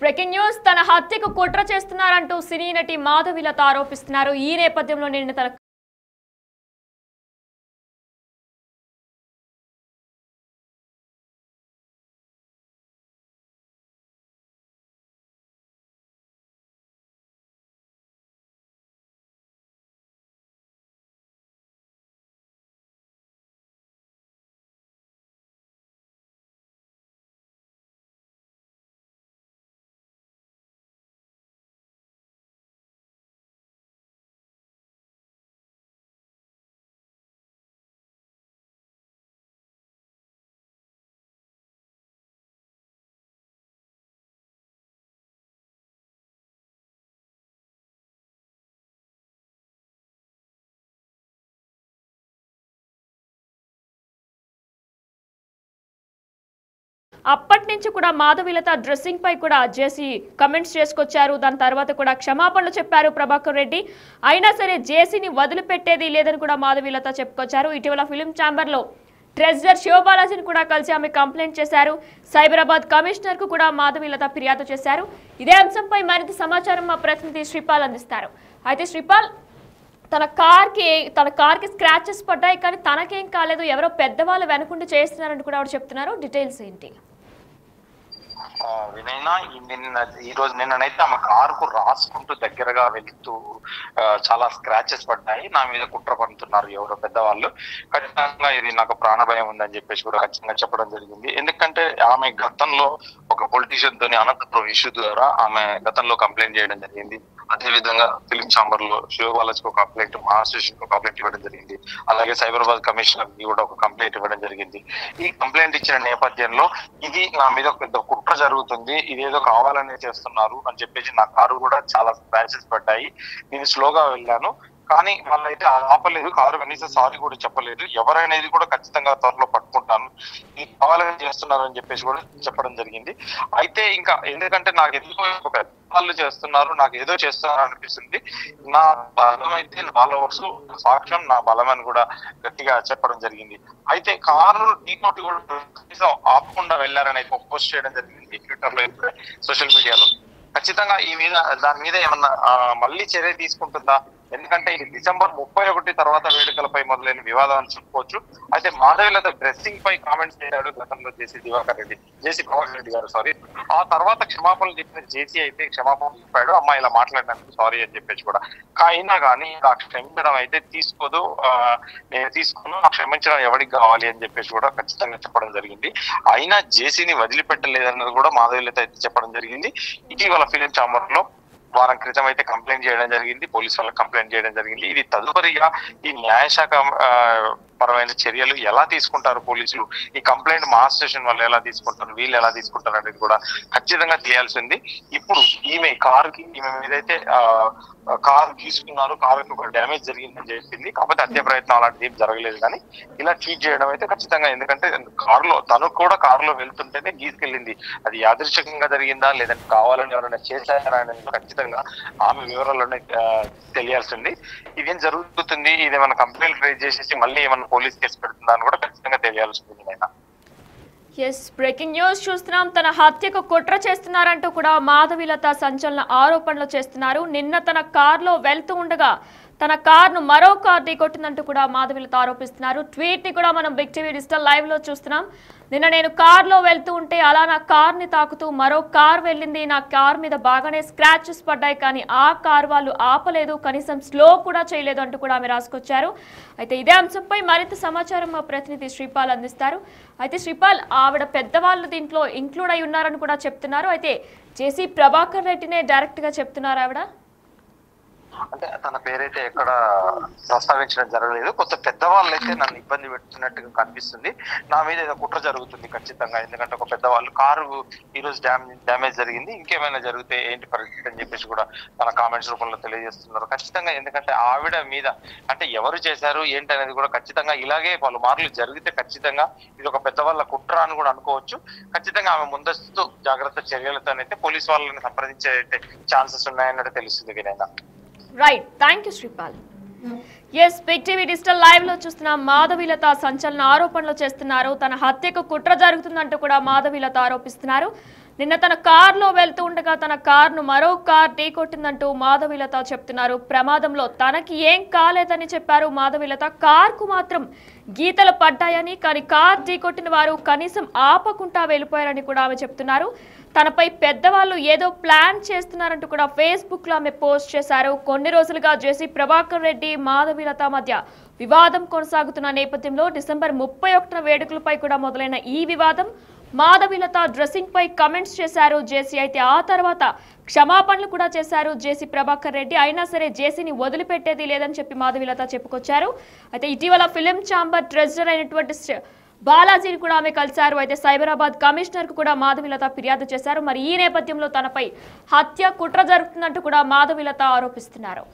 Breaking news తన హత్యకు కుట్ర చేస్తున్నారంటూ సినీ నటి మాధవిలత ఆరోపిస్తున్నారు. ఈ నేపథ్యంలో నిన్న తన అప్పటి నుంచి కూడా మాధవిలత డ్రెస్సింగ్ పై కూడా జేసీ కమెంట్స్ చేసుకొచ్చారు. దాని తర్వాత కూడా క్షమాపణలు చెప్పారు ప్రభాకర్ రెడ్డి. అయినా సరే జేసీని వదిలిపెట్టేది లేదని కూడా మాధవిలత చెప్పుకొచ్చారు. ఇటీవల ఫిలిం ఛాంబర్ లో ట్రెజరర్ శివబాలాజీని కూడా కలిసి ఆమె కంప్లైంట్ చేశారు. సైబరాబాద్ కమిషనర్ కు కూడా మాధవిలత ఫిర్యాదు చేశారు. ఇదే అంశంపై మరింత సమాచారం మా ప్రతినిధి శ్రీపాల్ అందిస్తారు. అయితే శ్రీపాల్, తన కార్కి స్క్రాచెస్ పడ్డాయి, కానీ తనకేం కాలేదు, ఎవరో పెద్దవాళ్ళు వెనకుండి చేస్తున్నారని కూడా ఆవిడ చెప్తున్నారు. డీటెయిల్స్ ఏంటి? వినైనా నిన్ననైతే ఆమె కారుకు రాసుకుంటూ దగ్గరగా వెళ్తూ చాలా స్క్రాచెస్ పడ్డాయి. నా మీద కుట్ర పడుతున్నారు ఎవరో పెద్దవాళ్ళు. ఖచ్చితంగా ఇది నాకు ప్రాణ భయం ఉందని చెప్పేసి కూడా ఖచ్చితంగా చెప్పడం జరిగింది. ఎందుకంటే ఆమె గతంలో ఒక పొలిటీషియన్ తోని అనంతపురం ఇష్యూ ద్వారా ఆమె గతంలో కంప్లైంట్ చేయడం జరిగింది. అదే విధంగా ఫిలిం ఛాంబర్ లో శివబాలాజీకి ఒక కంప్లైంట్, మహాస్టేషన్ ఒక కంప్లైంట్ ఇవ్వడం జరిగింది. అలాగే సైబరాబాద్ కమిషనర్ కి కూడా ఒక కంప్లైంట్ ఇవ్వడం జరిగింది. ఈ కంప్లైంట్ ఇచ్చిన నేపథ్యంలో ఇది నా మీద పెద్ద కుట్ర జరుగుతుంది, ఇదేదో కావాలనే చేస్తున్నారు అని చెప్పేసి నా కారు కూడా చాలా స్క్రాచెస్ పడ్డాయి. నేను స్లోగా వెళ్ళాను, కానీ వాళ్ళైతే ఆపలేదు. కారు కనీసం సారీ కూడా చెప్పలేదు. ఎవరైనా కూడా ఖచ్చితంగా త్వరలో పట్టుకుంటాను, ఇది కావాలని చేస్తున్నారు అని చెప్పేసి కూడా చెప్పడం జరిగింది. అయితే ఇంకా ఎందుకంటే నాకు ఎందుకో ఒక వాళ్ళు చేస్తున్నారు, నాకు ఏదో చేస్తున్నారు అనిపిస్తుంది. నా బలం అయితే ఫాలోవర్స్ సాక్ష్యం నా బలం అని కూడా గట్టిగా చెప్పడం జరిగింది. అయితే కారు ఢీకొట్టి కూడా కనీసం ఆపకుండా వెళ్ళారని అయితే పోస్ట్ చేయడం జరిగింది ట్విట్టర్ లో, సోషల్ మీడియాలో. ఖచ్చితంగా దాని మీద ఏమన్నా మళ్ళీ చర్య తీసుకుంటుందా? ఎందుకంటే ఇది డిసెంబర్ 31 తర్వాత వేడుకలపై మొదలైన వివాదం అని చెప్పుకోవచ్చు. అయితే మాధవిలత డ్రెస్సింగ్ పై కామెంట్స్ చేశాడు గతంలో జేసీ ప్రభాకర్ రెడ్డి గారు సారీ. ఆ తర్వాత క్షమాపణలు చెప్పిన జేసీ అయితే క్షమాపణ చెప్పాడు, అమ్మా ఇలా మాట్లాడినందుకు సారీ అని చెప్పేసి కూడా. అయినా కానీ ఆ క్షమించడం అయితే తీసుకోదు, నేను తీసుకున్నా, ఆ క్షమించడం ఎవరికి కావాలి అని చెప్పేసి కూడా ఖచ్చితంగా చెప్పడం జరిగింది. అయినా జేసీని వదిలిపెట్టలేదన్నది కూడా మాధవిలత అయితే చెప్పడం జరిగింది. ఇటీవల ఫిలిం ఛాంబర్ లో వారం క్రితం అయితే కంప్లైంట్ చేయడం జరిగింది, పోలీసు వాళ్ళకి కంప్లైంట్ చేయడం జరిగింది. ఇది తదుపరిగా ఈ న్యాయశాఖ పరమైన చర్యలు ఎలా తీసుకుంటారు పోలీసులు, ఈ కంప్లైంట్ మహా స్టేషన్ వాళ్ళు ఎలా తీసుకుంటారు, వీళ్ళు ఎలా తీసుకుంటారు అనేది కూడా ఖచ్చితంగా తెలియాల్సి ఉంది. ఇప్పుడు ఈమె మీదైతే కారు తీసుకున్నారు, కారుకి ఒక డ్యామేజ్ జరిగిందని చెప్పింది. కాకపోతే హత్య ప్రయత్నం అలాంటిది ఏం జరగలేదు. కానీ ఇలా ట్వీట్ చేయడం అయితే ఖచ్చితంగా, ఎందుకంటే తను కూడా కారులో వెళ్తుంటేనే గీసుకెళ్ళింది. అది యాదృచ్ఛికంగా జరిగిందా లేదంటే కావాలని ఎవరైనా చేశారా అనేది ఖచ్చితంగా ఆమె వివరాల్లోనే తెలియాల్సి ఉంది. ఇదేం జరుగుతుంది, ఇదేమన్నా కంప్లైంట్ రేజ్ చేసేసి మళ్ళీ ఏమన్నా పోలీస్ కేసు పెడుతుందా అని కూడా ఖచ్చితంగా తెలియాల్సి ఉంది. బ్రేకింగ్ న్యూస్ చూస్తున్నాం. తన హత్యకు కుట్ర చేస్తున్నారంటూ కూడా మాధవిలత సంచలన ఆరోపణలు చేస్తున్నారు. నిన్న తన కారులో వెళ్తూ ఉండగా తన కార్ను మరో కార్ ఢీకొట్టిందంటూ కూడా మాధవిలత ఆరోపిస్తున్నారు. ట్వీట్ ని కూడా మనం బిగ్ టీవీ డిజిటల్ లైవ్ లో చూస్తున్నాం. నిన్న నేను కార్లో వెళ్తూ ఉంటే అలా నా కార్ని తాకుతూ మరో కార్ వెళ్ళింది. నా కార్ మీద బాగానే స్క్రాచెస్ పడ్డాయి, కానీ ఆ కార్ వాళ్ళు ఆపలేదు, కనీసం స్లో కూడా చేయలేదు అంటూ కూడా ఆమె రాసుకొచ్చారు. అయితే ఇదే అంశంపై మరింత సమాచారం మా ప్రతినిధి శ్రీపాల్ అందిస్తారు. అయితే శ్రీపాల్, ఆవిడ పెద్దవాళ్ళు దీంట్లో ఇంక్లూడ్ అయి ఉన్నారని కూడా చెప్తున్నారు. అయితే జేసీ ప్రభాకర్ రెడ్డినే డైరెక్ట్ గా చెప్తున్నారు ఆవిడ. అంటే తన పేరైతే ఎక్కడ ప్రస్తావించడం జరగలేదు. కొంత పెద్దవాళ్ళు అయితే నన్ను ఇబ్బంది పెడుతున్నట్టుగా కనిపిస్తుంది. నా మీద ఏదో కుట్ర జరుగుతుంది ఖచ్చితంగా. ఎందుకంటే ఒక పెద్దవాళ్ళు కారు ఈ రోజు డ్యామేజ్ జరిగింది, ఇంకేమైనా జరిగితే ఏంటి పరిస్థితి అని చెప్పేసి కూడా తన కామెంట్స్ రూపంలో తెలియజేస్తున్నారు. ఖచ్చితంగా ఎందుకంటే ఆవిడ మీద అంటే ఎవరు చేశారు ఏంటి అనేది కూడా ఖచ్చితంగా ఇలాగే పలు మార్లు జరిగితే ఖచ్చితంగా ఇది ఒక పెద్దవాళ్ళ కుట్ర అని కూడా అనుకోవచ్చు. ఖచ్చితంగా ఆమె ముందస్తు జాగ్రత్త చర్యలతోనైతే పోలీసు వాళ్ళని సంప్రదించే ఛాన్సెస్ ఉన్నాయన్నట్టు తెలుస్తుంది. వినైనా right, thank you Sripal. Big TV digital live లో చూస్తున్న మాధవిలత సంచలన ఆరోపణలు చేస్తున్నారు. తన హత్యకు కుట్ర జరుగుతుందంటూ కూడా మాధవిలత ఆరోపిస్తున్నారు. నిన్న తన కారులో వెళ్తూ ఉండగా తన కారును మరో కార్ ఢీకొట్టిందంటూ మాధవీలత చెప్తున్నారు. ప్రమాదంలో తనకి ఏం కాలేదని చెప్పారు మాధవీలత. కారుకు మాత్రం గీతలు పడ్డాయని, కానీ కార్ ఢీకొట్టిన వారు కనీసం ఆపకుండా వెళ్ళిపోయారని కూడా ఆమె చెప్తున్నారు. తనపై పెద్దవాళ్ళు ఏదో ప్లాన్ చేస్తున్నారంటూ కూడా ఫేస్బుక్ లో ఆమె పోస్ట్ చేశారు. కొన్ని రోజులుగా జేసీ ప్రభాకర్ రెడ్డి మాధవీలత మధ్య వివాదం కొనసాగుతున్న నేపథ్యంలో డిసెంబర్ 31న వేడుకలపై కూడా మొదలైన ఈ వివాదం మాధవీలత డ్రెస్సింగ్ పై కమెంట్స్ చేశారు జేసీ. అయితే ఆ తర్వాత క్షమాపణలు కూడా చేశారు జేసీ ప్రభాకర్ రెడ్డి. అయినా సరే జేసీని వదిలిపెట్టేది లేదని చెప్పి మాధవీలత చెప్పుకొచ్చారు. అయితే ఇటీవల ఫిలిం ఛాంబర్ ట్రెజరర్ అయినటువంటి బాలాజీని కూడా ఆమె కలిశారు. అయితే సైబరాబాద్ కమిషనర్ కు కూడా మాధవీలత ఫిర్యాదు చేశారు. మరి ఈ నేపథ్యంలో తనపై హత్య కుట్ర జరుగుతుందంటూ కూడా మాధవీలత ఆరోపిస్తున్నారు.